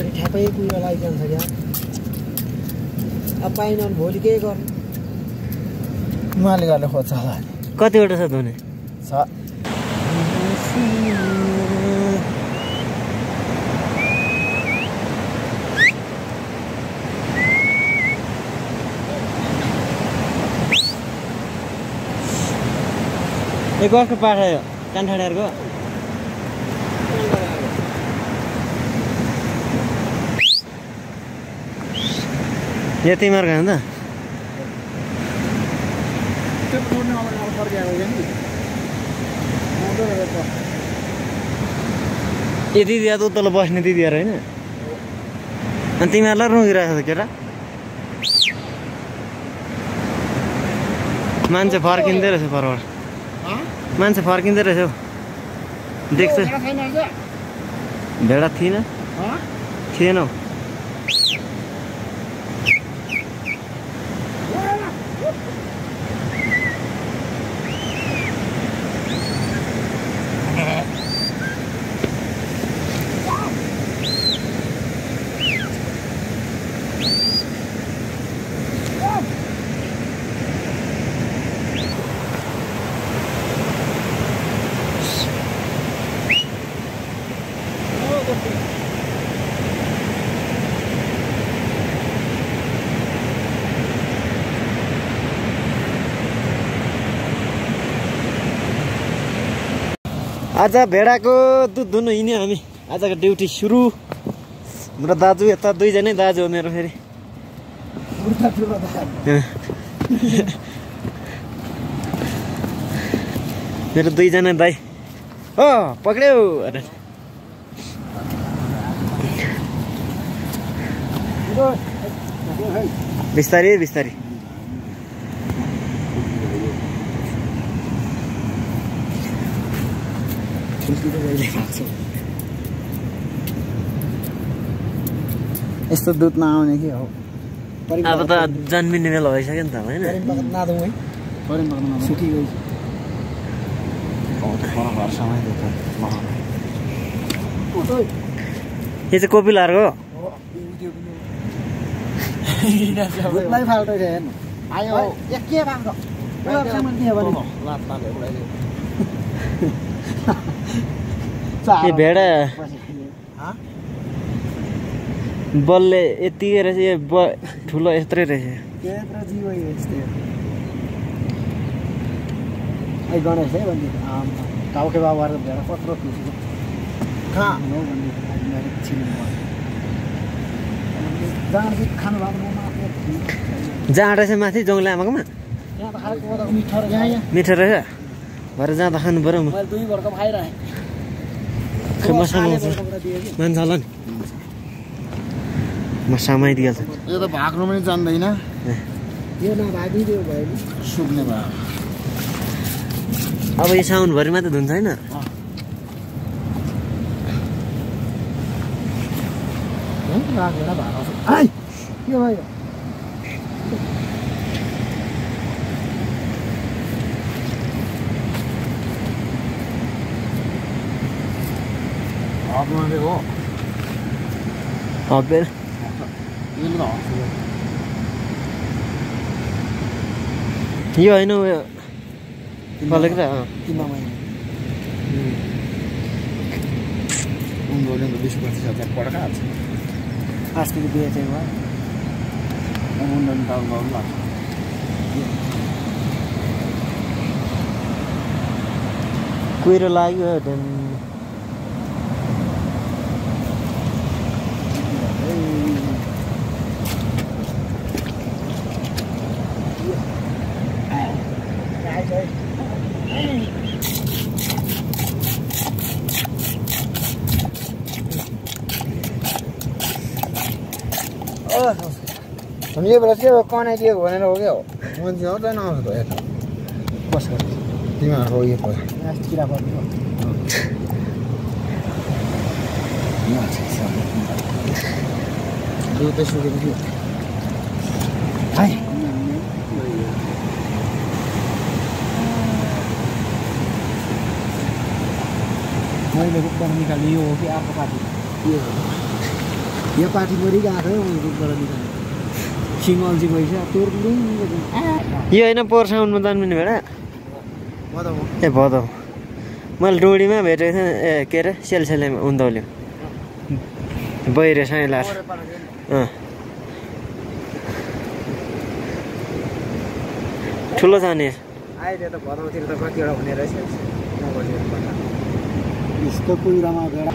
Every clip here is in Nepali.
फेरि ठ्यापै कुरो लागिजान्छ क्या अब पाइन भोलि के गर्ने मालिकहरूले खोज्छ होला कतिवटा छ धुने छ ए कसको पाठा यो कानठाडियारको यो तिमीहरूको हो नि त ए दिदीहरू त उतल्लो बस्ने दिदीहरू होइन अनि तिमीहरूलाई रुँगिरहेको छ केटा मान्छे फर्किँदै रहेछ परबाट मान्छे फर्किँदै रहेछ हौ देख्छ भेडा थिएन हौ आज भेडाको दुध दुहुनु हिँड्यो हामी आजको ड्युटी सुरु हाम्रो दाजु यता दुईजनै दाजु हो मेरो फेरि मेरो दुईजना दाइ हो पक्रियो अरे बिस्तारी बिस्तारी यस्तो दुध नआउने के हो अब त जन्मिने बेला भइसक्यो नि त होइन नादौँ है सुकिगयो यो चाहिँ कोपिलाहरूको दुधलाई फाल्टो हेर्नु आयो के भएको यो भेडा बलले यतिकै रहेछ यो ठुलो यत्रै रहेछ गणेश है भन्ने टाउके बाबाहरू भेडा कत्रो खुसी कहाँ जहाँ रहेछ माथि जङ्गले आमाकोमा मिठो रहेछ भएर जाँदा खानु पऱ्यो म 2 वर्ष खाइरहेँ मान्छ होला नि म समाइदिइहाल्छ यो त भाग्नु पनि जान्दैन यो नभागिदियो भयो नि सुक्ने भयो अब यो साउनभरि मात्रै धुन्छ होइन के भयो हब्बेर यो होइन उयो फलेको त उनीहरूले 20-25 पड्का हाल्छ आजको बिहे चाहिँ भयो उनीहरूले त गर्नु लाग्छ कुहिरो लाग्यो हम ये बोला कि कौन है ये बोलने हो गया हो मन से होता है ना तो ऐसा बस कर दिमाग हो ये पर लास्ट कीड़ा पर ना अच्छा दो तो शुरू कर दिया हाय मैं लोग को निकाली हो कि आप काटी ये यो पार्टी मरिगएको थियो मैले रुखबाट निकालेँ सिङ्गल्जी पैसा तोर्लुङ यो होइन पोहोरसम्ममा जन्मिने भेडा भदौ ए भदौ मैले डोडीमा भेटेको थिएँ ए के अरे सेलसेलैमा उन्धौल्यो बहिरे साइला ठुलो जाने अहिले त भदौतिर त कतिवटा हुने रहेछ यस्तो कुहिरामा भेडा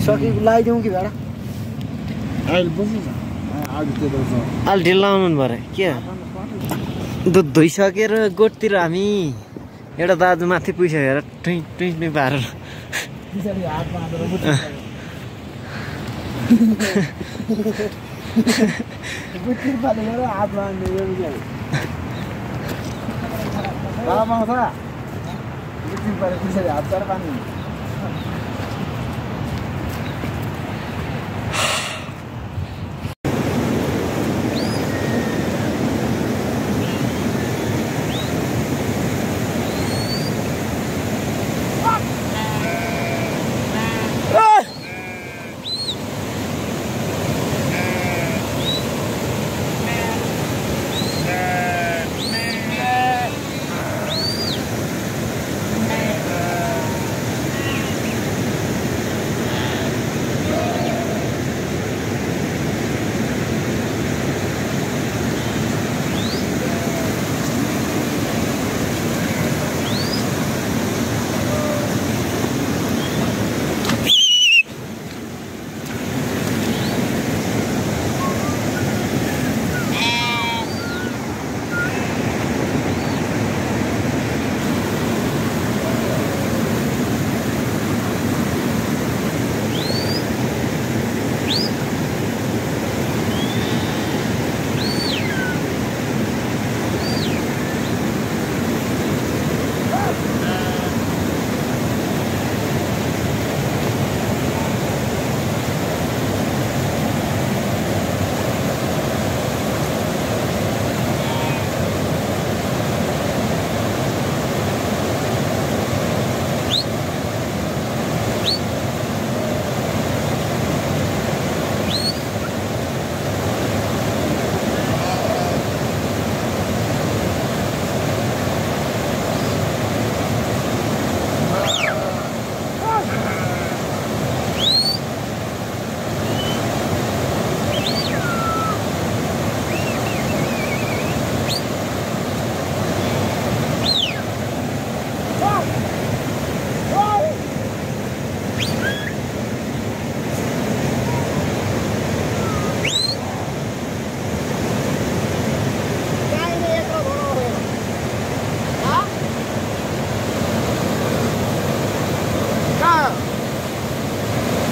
सकि लगाइदिउँ कि भेडा अहिले बस्नु अलि ढिलो लाउनु पऱ्यो के दुध धोइसकेर गोठतिर हामी एउटा दाजु माथि पुगिसकेर टुइ टुइ टुइ पारेर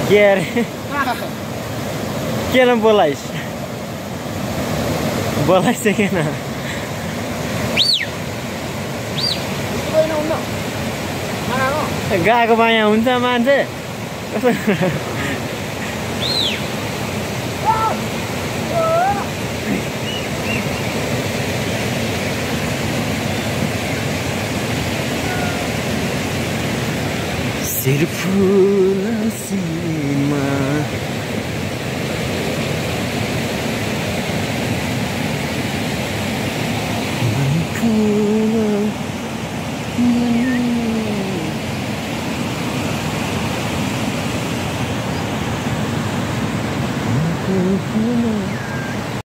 के अरे के न बोलाइस् बोलाइसकेन गएको बायाँ हुन्छ मान्छे सिर्फ सीमा